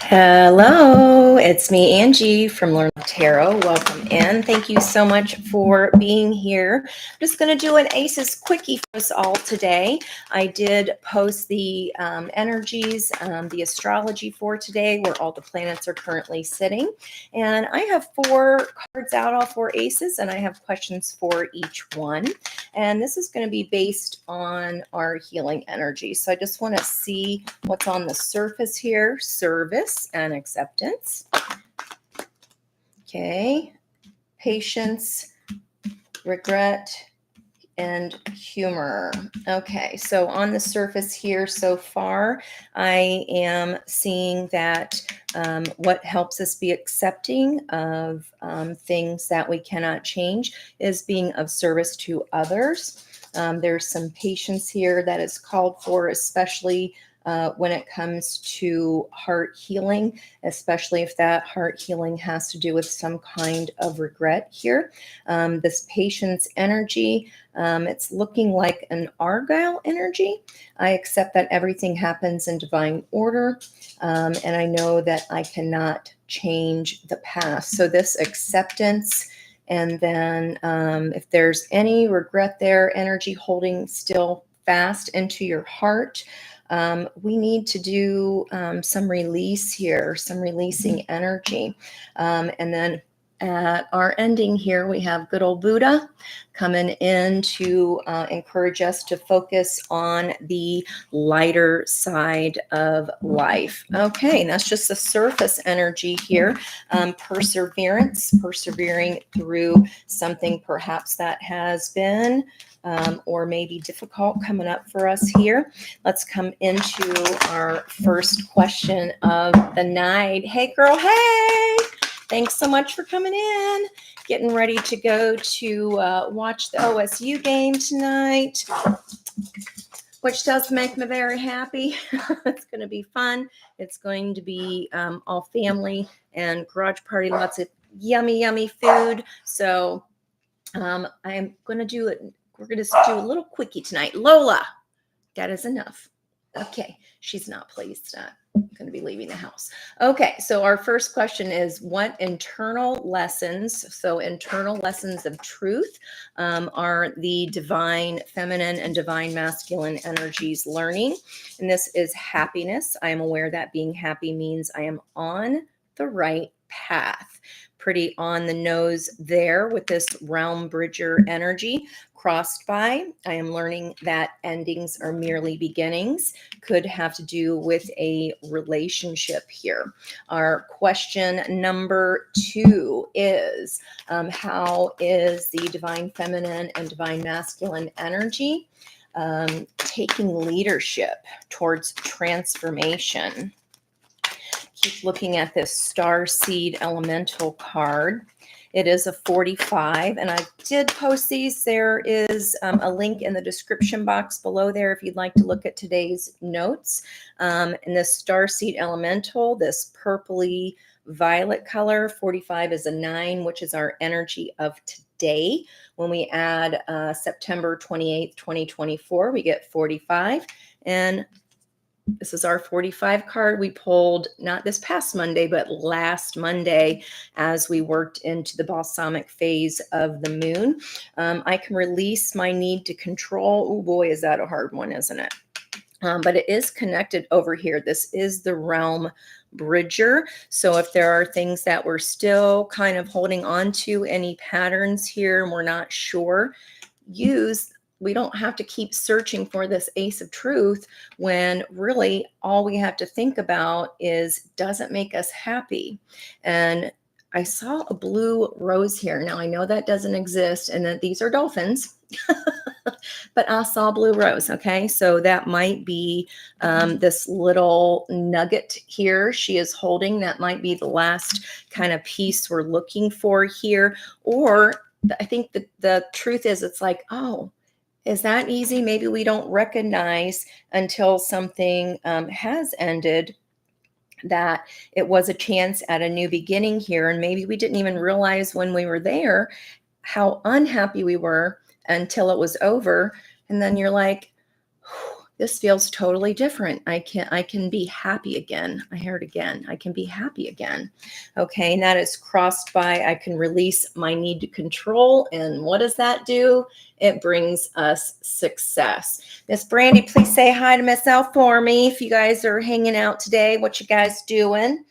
Hello, it's me, Angie from Learn Tarot. Welcome in. Thank you so much for being here. I'm just going to do an ACES quickie for us all today. I did post the energies, the astrology for today, where all the planets are currently sitting. And I have 4 cards out, all 4 ACES, and I have questions for each one. And this is going to be based on our healing energy. So I just want to see what's on the surface here. Service and acceptance. Okay. Patience, regret, and humor. Okay, so on the surface here so far, I am seeing that what helps us be accepting of things that we cannot change is being of service to others. There's some patience here that is called for, especially when it comes to heart healing, especially if that heart healing has to do with some kind of regret here. This patience energy, it's looking like an Argyle energy. I accept that everything happens in divine order, and I know that I cannot change the past. So this acceptance, and then if there's any regret there, energy holding still fast into your heart, we need to do some release here, some releasing energy. And then at our ending here, we have good old Buddha coming in to encourage us to focus on the lighter side of life. Okay, and that's just the surface energy here. Perseverance, persevering through something perhaps that has been or maybe difficult coming up for us here. Let's come into our first question of the night. Hey, girl, hey! Thanks so much for coming in. Getting ready to go to watch the OSU game tonight, which does make me very happy. It's going to be fun. It's going to be all family and garage party, lots of yummy, yummy food. So I'm going to do it. We're going to do a little quickie tonight. Lola, that is enough. Okay, she's not pleased. Going to be leaving the house. Okay, so our first question is, what internal lessons, so internal lessons of truth, are the divine feminine and divine masculine energies learning? And this is happiness. I am aware that being happy means I am on the right path. Pretty on the nose there with this realm bridger energy. Crossed by, I am learning that endings are merely beginnings. Could have to do with a relationship here. Our question number 2 is, how is the divine feminine and divine masculine energy taking leadership towards transformation? Keep looking at this star seed elemental card. It is a 45, and I did post these. There is a link in the description box below there if you'd like to look at today's notes. And this starseed elemental, this purpley violet color, 45 is a 9, which is our energy of today. When we add September 28th, 2024, we get 45. And this is our 45 card we pulled not this past Monday, but last Monday as we worked into the balsamic phase of the moon. I can release my need to control. Oh boy, is that a hard one, isn't it? But it is connected over here. This is the realm bridger. So if there are things that we're still kind of holding on to, any patterns here, and we're not sure, we don't have to keep searching for this ace of truth when really all we have to think about is, does it make us happy? And I saw a blue rose here. Now I know that doesn't exist and that these are dolphins, but I saw blue rose. Okay. So that might be this little nugget here she is holding. That might be the last kind of piece we're looking for here. Or I think the truth is, it's like, oh, is that easy? Maybe we don't recognize until something has ended that it was a chance at a new beginning here. And maybe we didn't even realize when we were there how unhappy we were until it was over. And then you're like, this feels totally different. I can be happy again. I heard again. I can be happy again. Okay, and that is crossed by I can release my need to control. And what does that do? It brings us success. Miss Brandy, please say hi to Miss L for me if you guys are hanging out today. What you guys doing?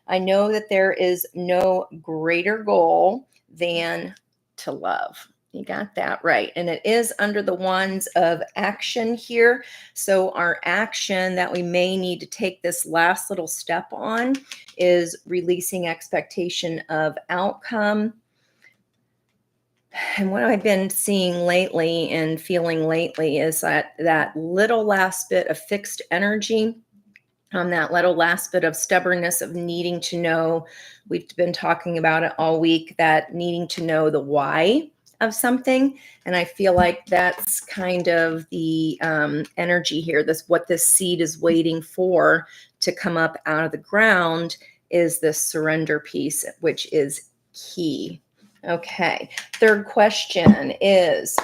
I know that there is no greater goal than to love. You got that right. And it is under the wands of action here. So our action that we may need to take this last little step on is releasing expectation of outcome. And what I've been seeing lately and feeling lately is that little last bit of fixed energy, that little last bit of stubbornness of needing to know. We've been talking about it all week, that needing to know the why of something. And I feel like that's kind of the energy here. What this seed is waiting for to come up out of the ground is this surrender piece, which is key. Okay. Third question is,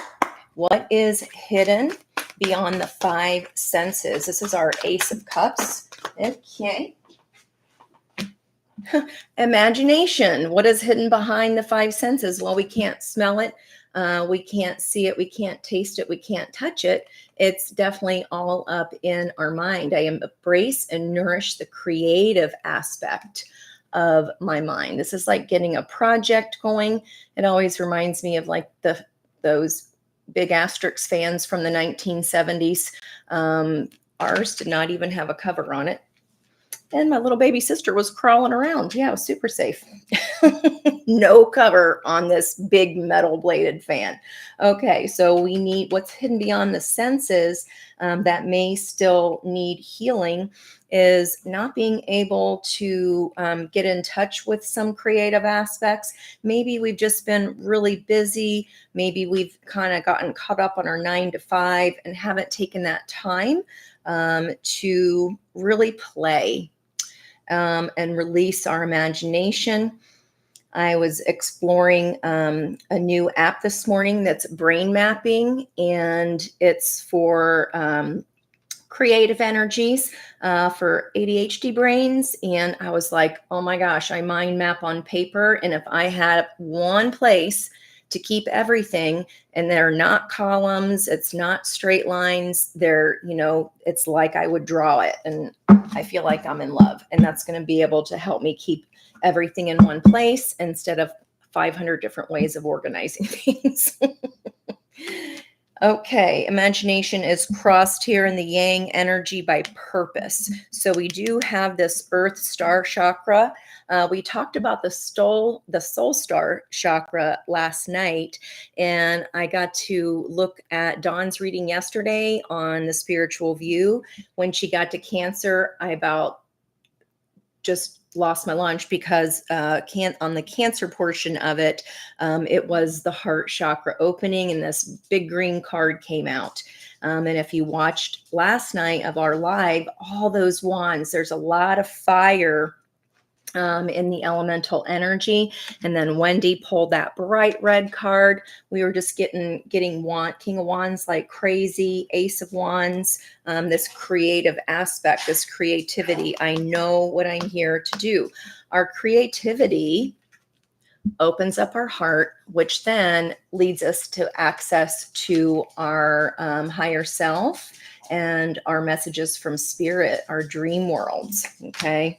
what is hidden beyond the five senses? This is our Ace of Cups. Okay. Imagination. What is hidden behind the five senses? Well, we can't smell it. We can't see it. We can't taste it. We can't touch it. It's definitely all up in our mind. I embrace and nourish the creative aspect of my mind. This is like getting a project going. It always reminds me of like those big Asterix fans from the 1970s. Ours did not even have a cover on it. And my little baby sister was crawling around. Yeah, it was super safe. No cover on this big metal bladed fan. Okay, so we need what's hidden beyond the senses that may still need healing is not being able to get in touch with some creative aspects. Maybe we've just been really busy. Maybe we've kind of gotten caught up on our 9 to 5 and haven't taken that time to really play and release our imagination. I was exploring a new app this morning that's brain mapping, and it's for creative energies for ADHD brains. And I was like, oh my gosh, I mind map on paper. And if I had one place to keep everything, and they're not columns, it's not straight lines, it's like I would draw it. And I feel like I'm in love. And that's going to be able to help me keep everything in one place instead of 500 different ways of organizing things. Okay, imagination is crossed here in the yang energy by purpose. So we do have this earth star chakra. We talked about the soul star chakra last night, and I got to look at Dawn's reading yesterday on the spiritual view. When she got to Cancer, I about just lost my lunch because on the Cancer portion of it, it was the heart chakra opening, and this big green card came out. And if you watched last night of our live, all those wands, there's a lot of fire in the elemental energy. And then Wendy pulled that bright red card. We were just getting King of Wands like crazy, Ace of Wands, this creative aspect, this creativity. I know what I'm here to do. Our creativity opens up our heart, which then leads us to access to our higher self and our messages from spirit, our dream worlds. Okay.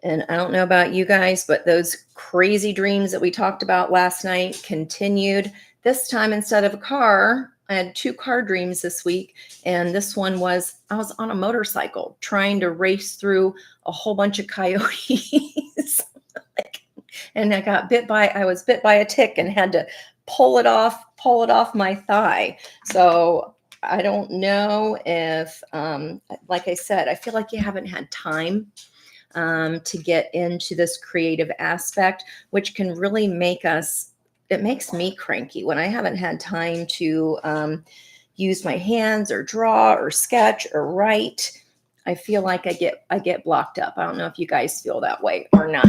And I don't know about you guys, but those crazy dreams that we talked about last night continued. This time, instead of a car, I had 2 car dreams this week. And this one was, I was on a motorcycle trying to race through a whole bunch of coyotes. And I was bit by a tick and had to pull it off my thigh. So I don't know if, like I said, I feel like you haven't had time to get into this creative aspect, which can really it makes me cranky when I haven't had time to use my hands or draw or sketch or write. I feel like I get blocked up. I don't know if you guys feel that way or not.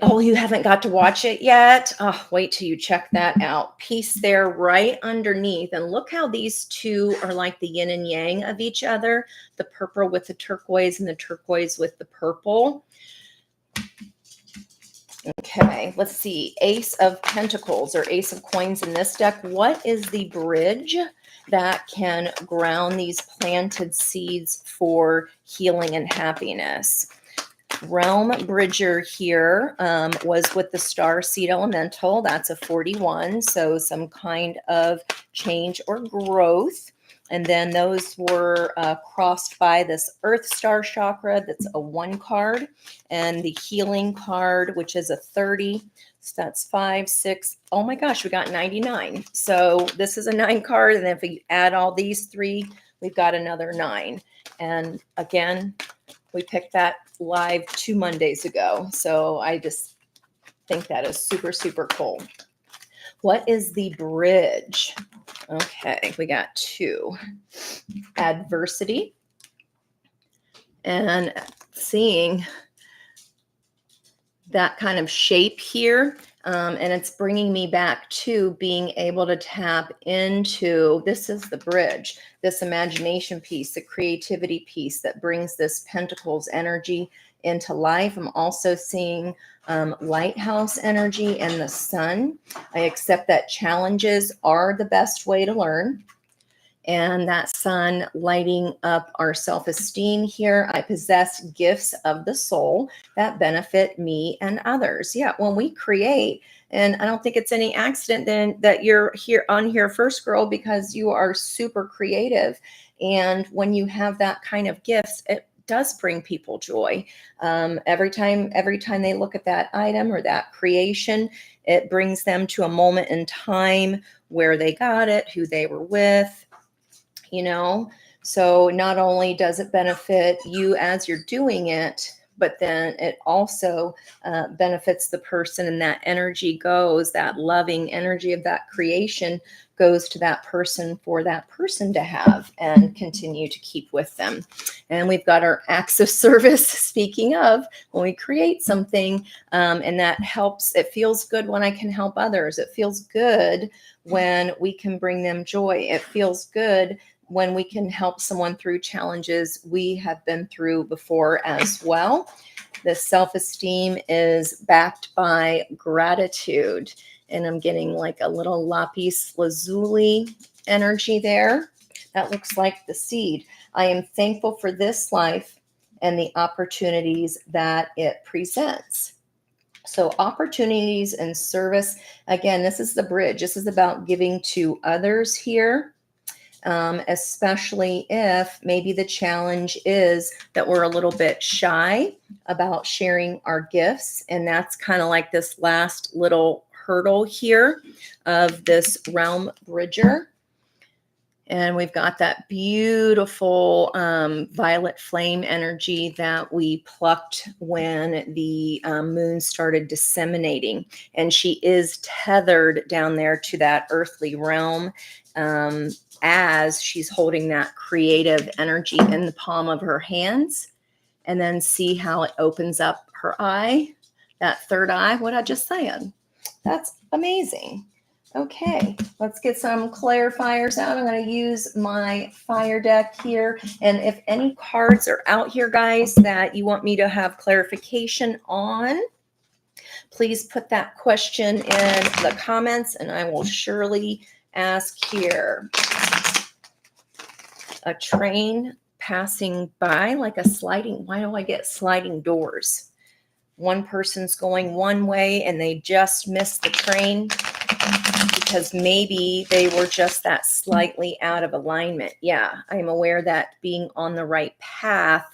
Oh, you haven't got to watch it yet? Oh, wait till you check that out. Peace there right underneath. And look how these two are like the yin and yang of each other. The purple with the turquoise and the turquoise with the purple. Okay, let's see. Ace of Pentacles or Ace of Coins in this deck. What is the bridge that can ground these planted seeds for healing and happiness? Realm Bridger here was with the Star Seed Elemental. That's a 41, so some kind of change or growth. And then those were crossed by this Earth Star Chakra. That's a 1 card. And the Healing card, which is a 30. So that's 5, 6. Oh my gosh, we got 99. So this is a 9 card. And then if we add all these 3, we've got another 9. And again, we picked that live 2 Mondays ago. So I just think that is super, super cool. What is the bridge? Okay, we got 2. Adversity. And seeing that kind of shape here. And it's bringing me back to being able to tap into, this is the bridge, this imagination piece, the creativity piece that brings this Pentacles energy into life. I'm also seeing lighthouse energy and the sun. I accept that challenges are the best way to learn. And that sun lighting up our self-esteem here. I possess gifts of the soul that benefit me and others. Yeah, when we create, and I don't think it's any accident then that you're here on here first, girl, because you are super creative. And when you have that kind of gifts, it does bring people joy. Every time they look at that item or that creation, it brings them to a moment in time where they got it, who they were with, you know. So not only does it benefit you as you're doing it, but then it also benefits the person, and that energy goes, that loving energy of that creation goes to that person for that person to have and continue to keep with them. And we've got our acts of service. Speaking of, when we create something and that helps, it feels good when I can help others. It feels good when we can bring them joy. It feels good when we can help someone through challenges we have been through before as well. The self-esteem is backed by gratitude. And I'm getting like a little lapis lazuli energy there. That looks like the seed. I am thankful for this life and the opportunities that it presents. So opportunities and service. Again, this is the bridge. This is about giving to others here. Especially if maybe the challenge is that we're a little bit shy about sharing our gifts. And that's kind of like this last little hurdle here of this realm bridger. And we've got that beautiful violet flame energy that we plucked when the moon started disseminating. And she is tethered down there to that earthly realm as she's holding that creative energy in the palm of her hands. And then see how it opens up her eye, that third eye. What I just said. That's amazing. Okay, let's get some clarifiers out. I'm going to use my fire deck here. And if any cards are out here, guys, that you want me to have clarification on, please put that question in the comments and I will surely ask here. A train passing by like a sliding, why do I get sliding doors? One person's going one way and they just missed the train because maybe they were just that slightly out of alignment. Yeah, I'm aware that being on the right path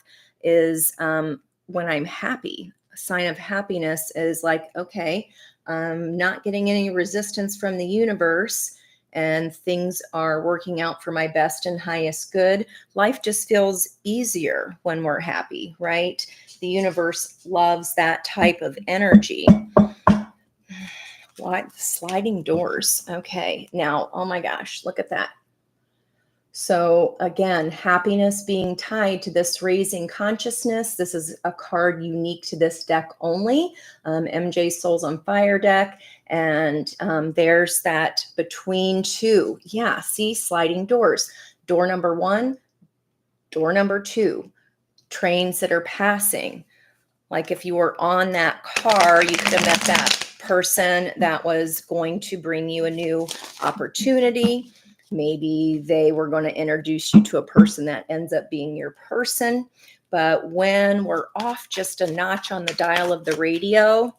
is when I'm happy. A sign of happiness is like, okay, I'm not getting any resistance from the universe and things are working out for my best and highest good. Life just feels easier when we're happy, right? The universe loves that type of energy. What? Sliding doors. Okay. Now, oh my gosh, look at that. So again, happiness being tied to this raising consciousness. This is a card unique to this deck only. MJ Souls on Fire deck. And there's that between two. Yeah, see, sliding doors. Door number one, door number two. Trains that are passing. Like if you were on that car, you could have met that person that was going to bring you a new opportunity. Maybe they were going to introduce you to a person that ends up being your person. But when we're off just a notch on the dial of the radio,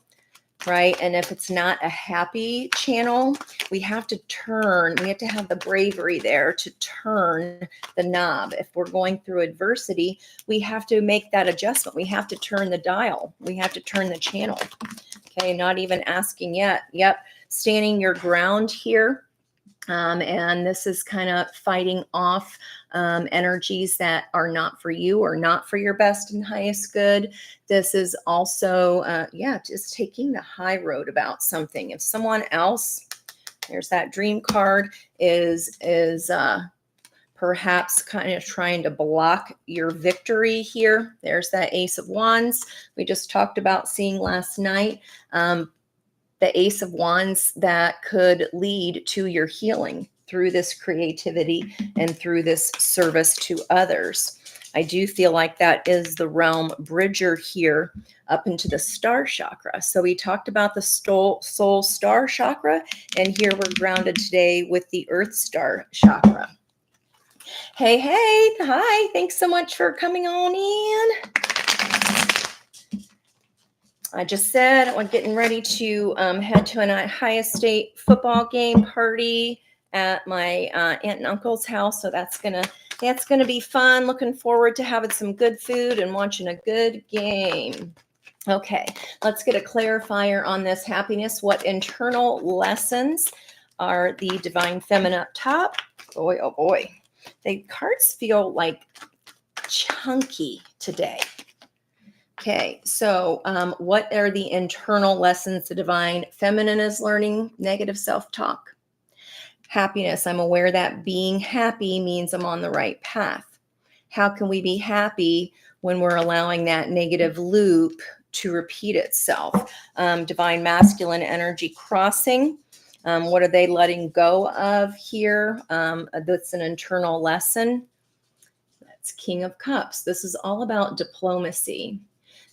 right? And if it's not a happy channel, we have to have the bravery there to turn the knob. If we're going through adversity, we have to make that adjustment. We have to turn the dial. We have to turn the channel. Okay, not even asking yet. Yep, standing your ground here. And this is kind of fighting off energies that are not for you or not for your best and highest good. This is also, just taking the high road about something. If someone else, there's that dream card, is perhaps kind of trying to block your victory here. There's that Ace of Wands we just talked about seeing last night. The Ace of Wands that could lead to your healing through this creativity and through this service to others. I do feel like that is the realm bridger here up into the star chakra. So we talked about the soul star chakra, and here we're grounded today with the earth star chakra. Hey, hi, thanks so much for coming on in. I just said I'm getting ready to head to an Ohio State football game party at my aunt and uncle's house. So that's gonna be fun. Looking forward to having some good food and watching a good game. Okay, let's get a clarifier on this happiness. What internal lessons are the divine feminine up top? Boy, oh boy, the cards feel like chunky today. Okay, so what are the internal lessons the divine feminine is learning? Negative self-talk. Happiness. I'm aware that being happy means I'm on the right path. How can we be happy when we're allowing that negative loop to repeat itself? Divine masculine energy crossing. What are they letting go of here? That's an internal lesson. That's King of Cups. This is all about diplomacy.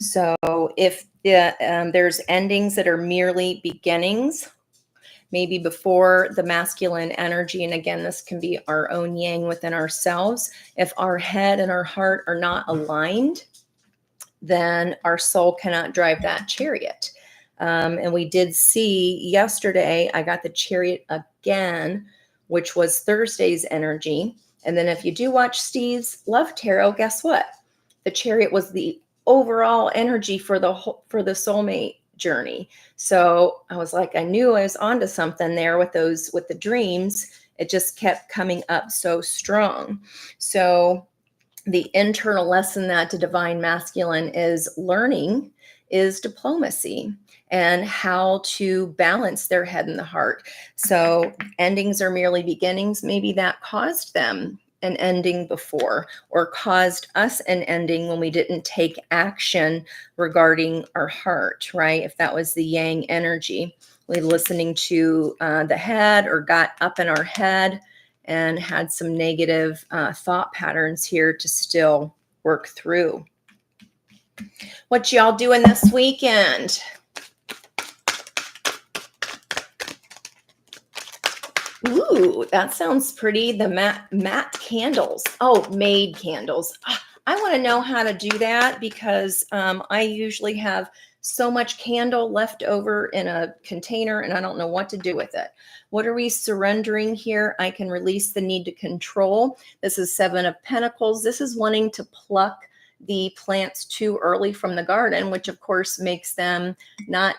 So if there's endings that are merely beginnings, maybe before the masculine energy, and again, this can be our own yang within ourselves. If our head and our heart are not aligned, then our soul cannot drive that chariot. And we did see yesterday, I got the chariot again, which was Thursday's energy. And then if you do watch Steve's Love Tarot, guess what? The chariot was the overall energy for the soulmate journey. So I was like, I knew I was onto something there with the dreams. It just kept coming up so strong. So the internal lesson that the divine masculine is learning is diplomacy and how to balance their head and the heart. So endings are merely beginnings. Maybe that caused them an ending before, or caused us an ending when we didn't take action regarding our heart, right? If that was the yang energy, we listening to the head, or got up in our head and had some negative thought patterns here to still work through. What y'all doing this weekend? Ooh, that sounds pretty. The matte candles. Oh, made candles. I want to know how to do that, because I usually have so much candle left over in a container and I don't know what to do with it. What are we surrendering here? I can release the need to control. This is Seven of Pentacles. This is wanting to pluck the plants too early from the garden, which of course makes them not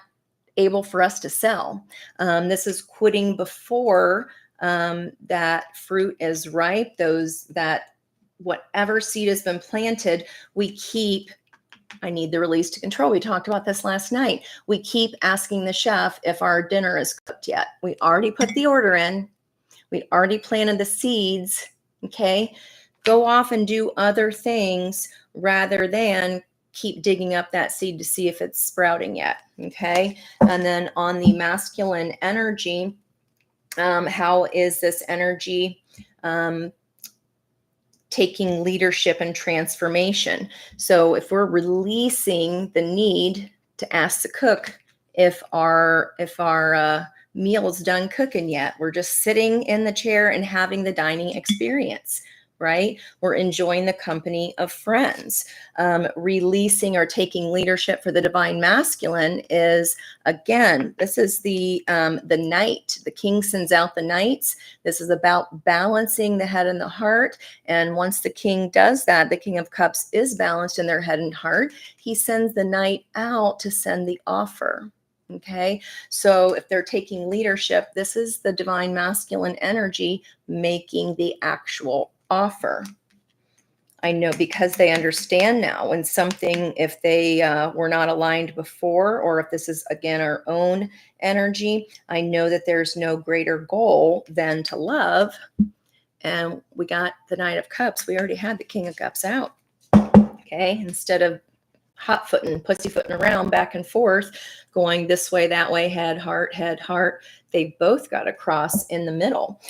able for us to sell. This is quitting before that fruit is ripe. Whatever seed has been planted, we keep. I need the release to control. We talked about this last night. We keep asking the chef if our dinner is cooked yet. We already put the order in. We already planted the seeds. Okay. Go off and do other things rather than keep digging up that seed to see if it's sprouting yet. Okay. And then on the masculine energy, how is this energy taking leadership and transformation? So if we're releasing the need to ask the cook if our meal is done cooking yet, we're just sitting in the chair and having the dining experience, right? We're enjoying the company of friends. Releasing or taking leadership for the divine masculine is, again, this is the knight. The king sends out the knights. This is about balancing the head and the heart. And once the king does that, the king of cups is balanced in their head and heart. He sends the knight out to send the offer. Okay, so if they're taking leadership, this is the divine masculine energy making the actual offer. I know because they understand now when something, if they were not aligned before, or if this is, again, our own energy, I know that there's no greater goal than to love. And we got the Knight of Cups. We already had the King of Cups out. Okay, instead of hot-footing, pussyfooting around back and forth, going this way, that way, head, heart, they both got a cross in the middle.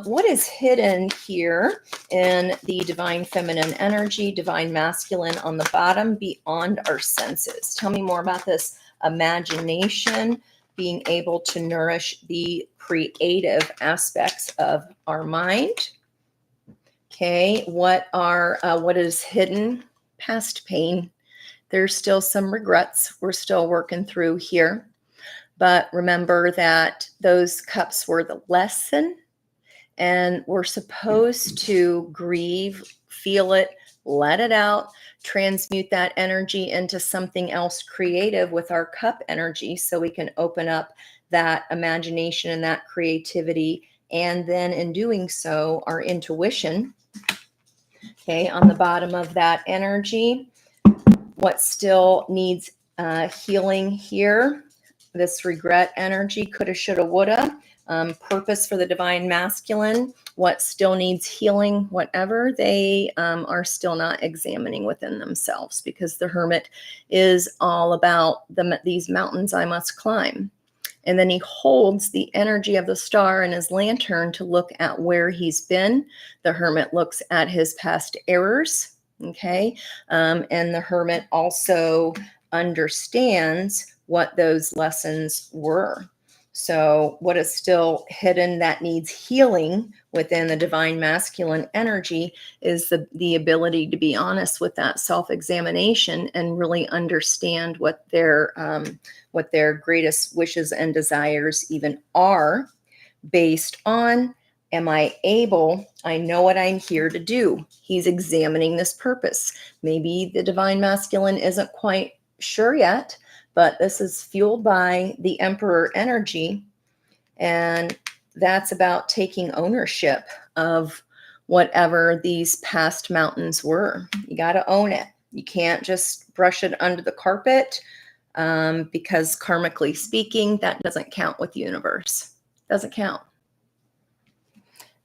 What is hidden here in the divine feminine energy, divine masculine on the bottom, beyond our senses? Tell me more about this imagination, being able to nourish the creative aspects of our mind. Okay, what is hidden? Past pain. There's still some regrets we're still working through here. But remember that those cups were the lesson, and we're supposed to grieve, feel it, let it out, transmute that energy into something else creative with our cup energy so we can open up that imagination and that creativity. And then in doing so, our intuition. Okay, on the bottom of that energy, what still needs healing here? This regret energy, coulda, shoulda, woulda. Purpose for the divine masculine, what still needs healing, whatever they are still not examining within themselves, because the Hermit is all about these mountains I must climb. And then he holds the energy of the star in his lantern to look at where he's been. The Hermit looks at his past errors. Okay. And the Hermit also understands what those lessons were. So what is still hidden that needs healing within the divine masculine energy is the ability to be honest with that self-examination and really understand what their greatest wishes and desires even are, based on, am I able, I know what I'm here to do. He's examining this purpose. Maybe the divine masculine isn't quite sure yet, but this is fueled by the Emperor energy. And that's about taking ownership of whatever these past mountains were. You got to own it. You can't just brush it under the carpet, because karmically speaking, that doesn't count with the universe. Doesn't count.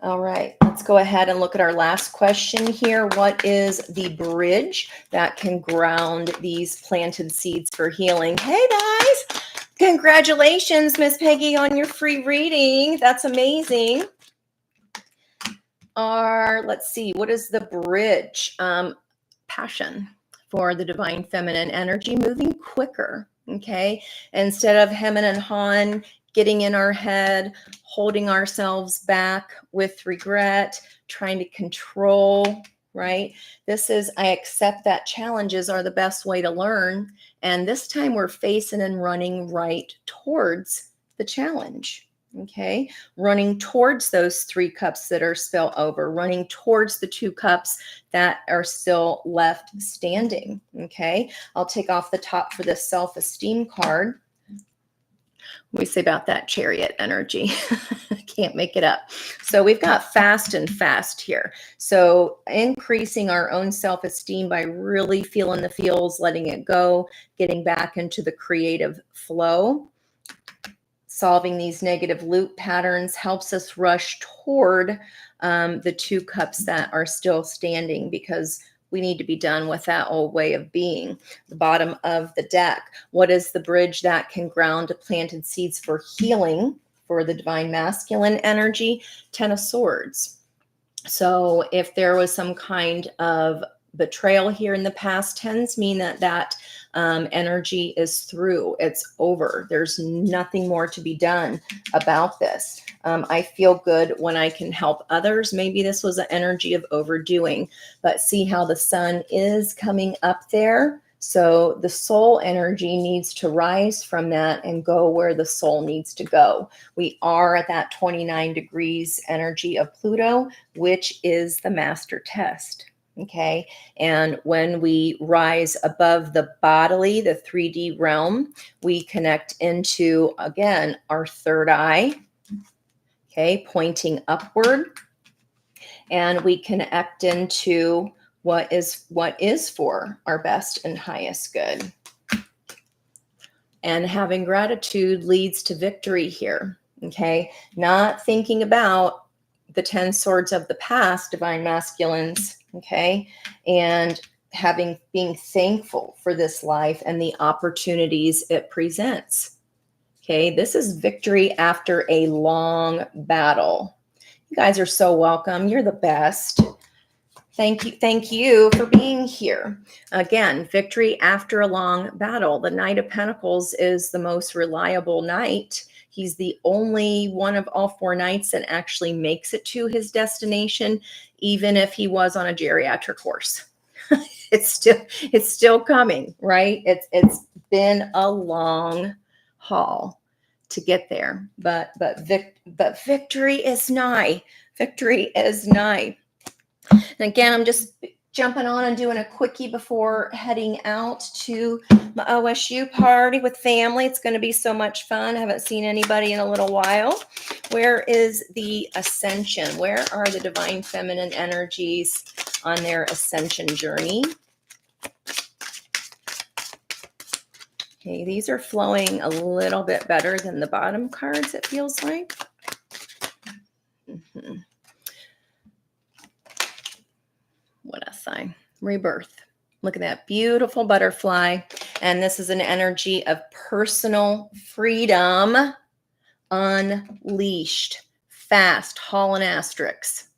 All right, let's go ahead and look at our last question here. What is the bridge that can ground these planted seeds for healing? Hey guys, congratulations, Miss Peggy, on your free reading. That's amazing. Let's see, what is the bridge? Passion for the divine feminine energy, moving quicker. Okay, instead of hemming and hawing, getting in our head, holding ourselves back with regret, trying to control, right? This is, I accept that challenges are the best way to learn. And this time we're facing and running right towards the challenge. Okay, running towards those 3 cups that are spill over, running towards the 2 cups that are still left standing. Okay, I'll take off the top for this self-esteem card. What do we say about that Chariot energy? Can't make it up. So we've got fast and fast here. So increasing our own self-esteem by really feeling the feels, letting it go, getting back into the creative flow. solving these negative loop patterns helps us rush toward the 2 cups that are still standing, because we need to be done with that old way of being. The bottom of the deck. What is the bridge that can ground planted seeds for healing for the divine masculine energy? 10 of Swords. So if there was some kind of betrayal here in the past, tens mean that energy is through. It's over. There's nothing more to be done about this. I feel good when I can help others. Maybe this was an energy of overdoing, but see how the sun is coming up there. So the soul energy needs to rise from that and go where the soul needs to go. We are at that 29 degrees energy of Pluto, which is the master test. Okay. And when we rise above the bodily, the 3D realm, we connect into, again, our third eye. Okay. Pointing upward. And we connect into what is for our best and highest good. And having gratitude leads to victory here. Okay. Not thinking about the 10 swords of the past, divine masculines. Okay. And being thankful for this life and the opportunities it presents. Okay. This is victory after a long battle. You guys are so welcome. You're the best. Thank you for being here. Again, victory after a long battle. The Knight of Pentacles is the most reliable knight. He's the only one of all 4 knights that actually makes it to his destination, even if he was on a geriatric horse. It's still coming, right? It's been a long haul to get there, but victory is nigh. Victory is nigh. And again, I'm just jumping on and doing a quickie before heading out to my OSU party with family. It's going to be so much fun. I haven't seen anybody in a little while. Where is the ascension? Where are the divine feminine energies on their ascension journey? Okay, these are flowing a little bit better than the bottom cards, it feels like. Mm-hmm. What a sign. Rebirth. Look at that beautiful butterfly. And this is an energy of personal freedom unleashed. Fast, hauling asterisks.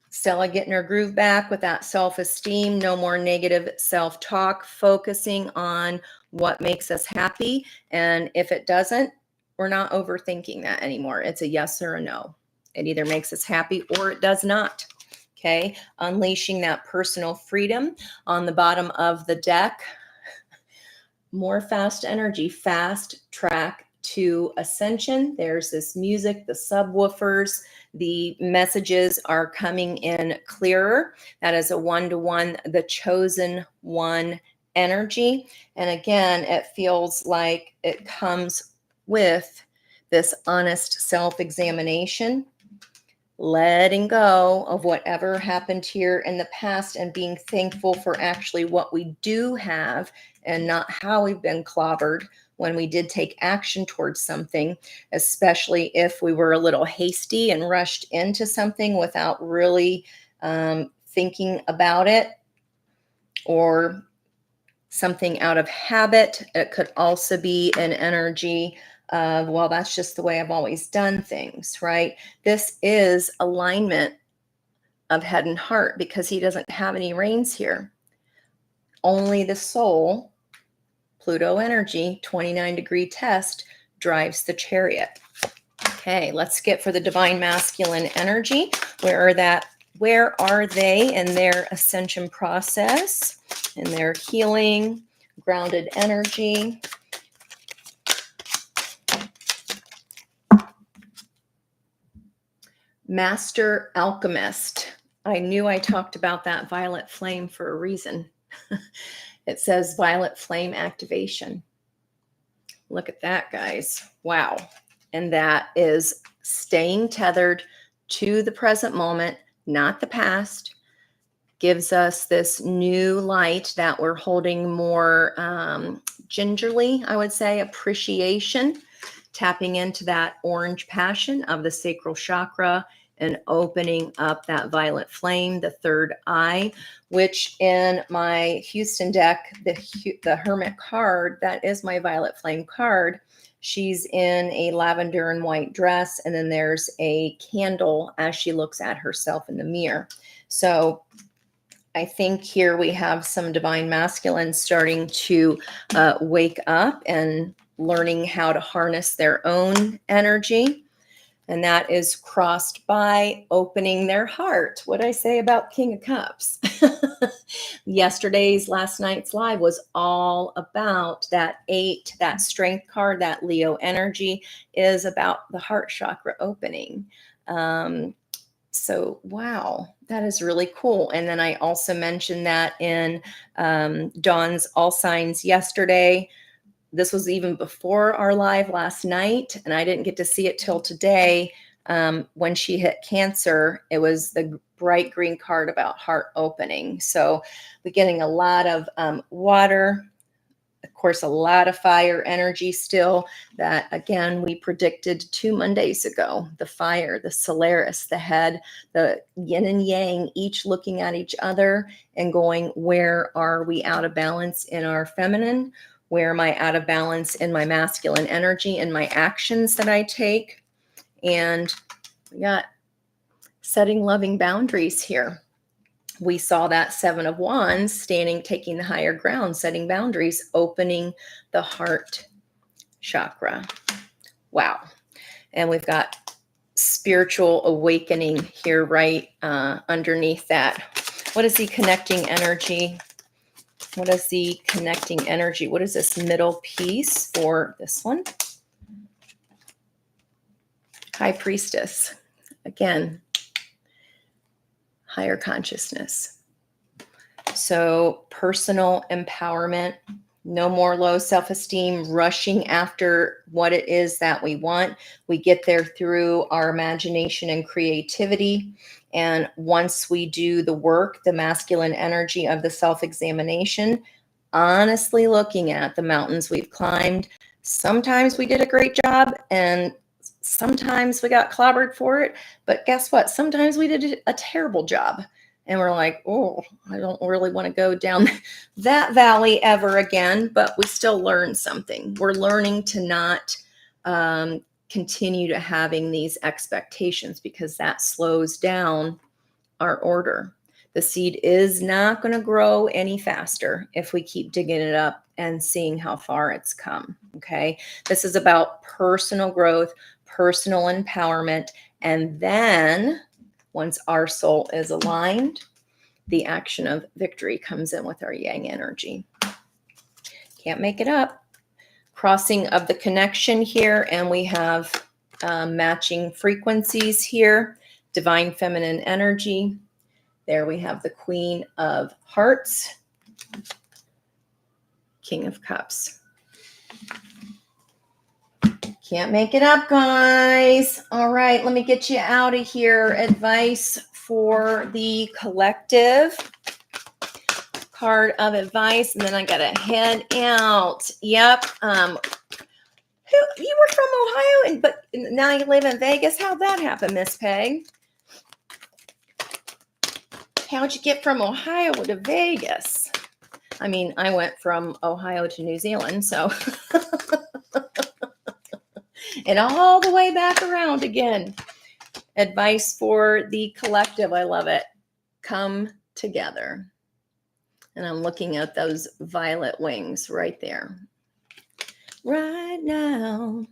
Stella getting her groove back with that self-esteem. No more negative self-talk. Focusing on what makes us happy. And if it doesn't, we're not overthinking that anymore. It's a yes or a no. It either makes us happy or it does not. Okay, unleashing that personal freedom. On the bottom of the deck, more fast energy, fast track to ascension. There's this music, the subwoofers, the messages are coming in clearer. That is a 1-to-1, the chosen one energy. And again, it feels like it comes with this honest self-examination. Letting go of whatever happened here in the past and being thankful for actually what we do have and not how we've been clobbered when we did take action towards something, especially if we were a little hasty and rushed into something without really thinking about it, or something out of habit. It could also be an energy of, well, that's just the way I've always done things, right? This is alignment of head and heart because he doesn't have any reins here. Only the soul, Pluto energy, 29-degree test, drives the chariot. Okay, let's skip for the divine masculine energy. Where are they in their ascension process, in their healing, grounded energy? Master Alchemist. I knew I talked about that violet flame for a reason. It says violet flame activation. Look at that, guys. Wow. And that is staying tethered to the present moment, not the past. Gives us this new light that we're holding more gingerly, I would say, appreciation. tapping into that orange passion of the sacral chakra and opening up that violet flame, the third eye, which in my Houston deck, the Hermit card, that is my violet flame card. She's in a lavender and white dress, and then there's a candle as she looks at herself in the mirror. So I think here we have some divine masculine starting to wake up and learning how to harness their own energy. And that is crossed by opening their heart. What did I say about King of Cups? Last night's live was all about that 8, that strength card, that Leo energy is about the heart chakra opening. So, wow, that is really cool. And then I also mentioned that in Dawn's All Signs yesterday. This was even before our live last night, and I didn't get to see it till today. When she hit Cancer, it was the bright green card about heart opening. So we're getting a lot of water, of course, a lot of fire energy still that, again, we predicted 2 Mondays ago. The fire, the Solaris, the head, the yin and yang, each looking at each other and going, where are we out of balance in our feminine? Where am I out of balance in my masculine energy and my actions that I take? And we got setting loving boundaries here. We saw that 7 of Wands standing, taking the higher ground, setting boundaries, opening the heart chakra. Wow. And we've got spiritual awakening here right underneath that. What is the connecting energy? What is the connecting energy? What is this middle piece for this one? High Priestess. Again, higher consciousness. So personal empowerment, no more low self-esteem, rushing after what it is that we want. We get there through our imagination and creativity. And once we do the work, the masculine energy of the self-examination, honestly looking at the mountains we've climbed, sometimes we did a great job and sometimes we got clobbered for it. But guess what? Sometimes we did a terrible job. And we're like, oh, I don't really want to go down that valley ever again. But we still learn something. We're learning to not continue to having these expectations because that slows down our order. The seed is not going to grow any faster if we keep digging it up and seeing how far it's come. Okay. This is about personal growth, personal empowerment. And then once our soul is aligned, the action of victory comes in with our yang energy. Can't make it up. Crossing of the connection here. And we have matching frequencies here. Divine feminine energy. There we have the Queen of Hearts, King of Cups. Can't make it up, guys. All right, let me get you out of here. Advice for the collective. Card of advice, and then I gotta head out. Yep. You were from Ohio, but now you live in Vegas. How'd that happen, Miss Peg? How'd you get from Ohio to Vegas? I mean, I went from Ohio to New Zealand, so. And all the way back around again. Advice for the collective. I love it. Come together. And I'm looking at those violet wings right there. Right now,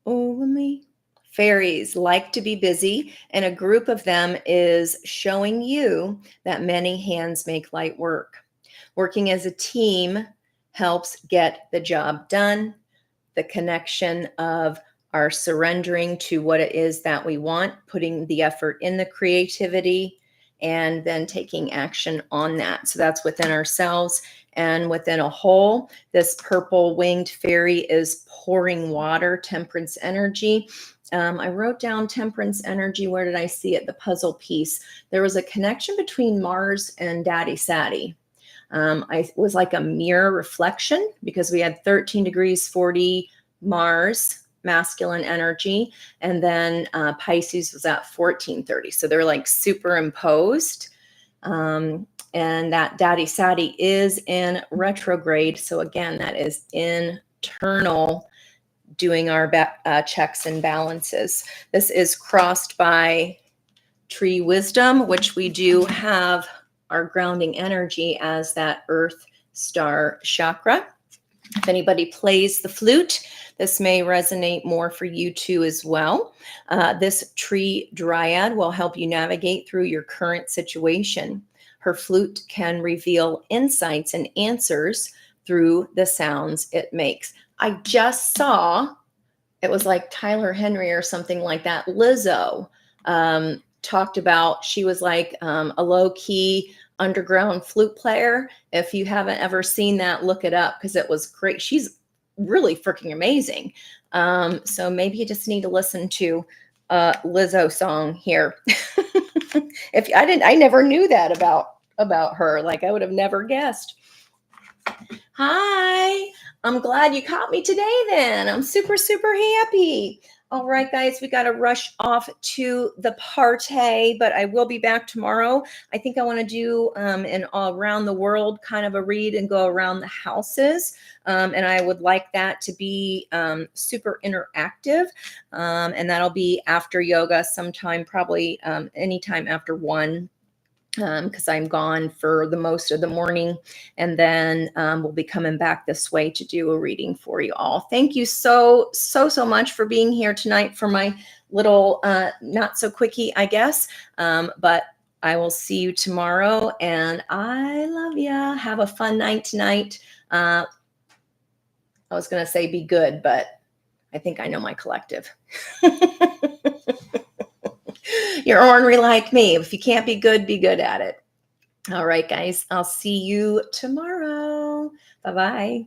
over me. Fairies like to be busy, and a group of them is showing you that many hands make light work. Working as a team helps get the job done. The connection of our surrendering to what it is that we want, putting the effort in the creativity, and then taking action on that. So that's within ourselves and within a whole. This purple winged fairy is pouring water, temperance energy. I wrote down temperance energy. Where did I see it? The puzzle piece. There was a connection between Mars and Daddy Sadie. It was like a mirror reflection because we had 13 degrees 40 Mars, masculine energy. And then Pisces was at 1430. So they're like superimposed. And that Daddy Sadi is in retrograde. So again, that is internal, doing our checks and balances. This is crossed by tree wisdom, which we do have our grounding energy as that earth star chakra. If anybody plays the flute, this may resonate more for you too as well. This tree dryad will help you navigate through your current situation. Her flute can reveal insights and answers through the sounds it makes. I just saw, it was like Tyler Henry or something like that, Lizzo talked about, she was like a low-key underground flute player. If you haven't ever seen that, look it up because it was great. She's really freaking amazing. So maybe you just need to listen to a Lizzo song here. If I never knew that about her. Like I would have never guessed. Hi, I'm glad you caught me today then. I'm super, super happy. All right, guys, we got to rush off to the party, but I will be back tomorrow. I think I want to do an all around the world kind of a read and go around the houses. And I would like that to be super interactive. And that'll be after yoga sometime, probably anytime after 1. Because I'm gone for the most of the morning, and then we'll be coming back this way to do a reading for you all. Thank you so much for being here tonight for my little not so quickie, I guess. But I will see you tomorrow, and I love ya. Have a fun night tonight. I was going to say be good, but I think I know my collective. You're ornery like me. If you can't be good at it. All right, guys. I'll see you tomorrow. Bye-bye.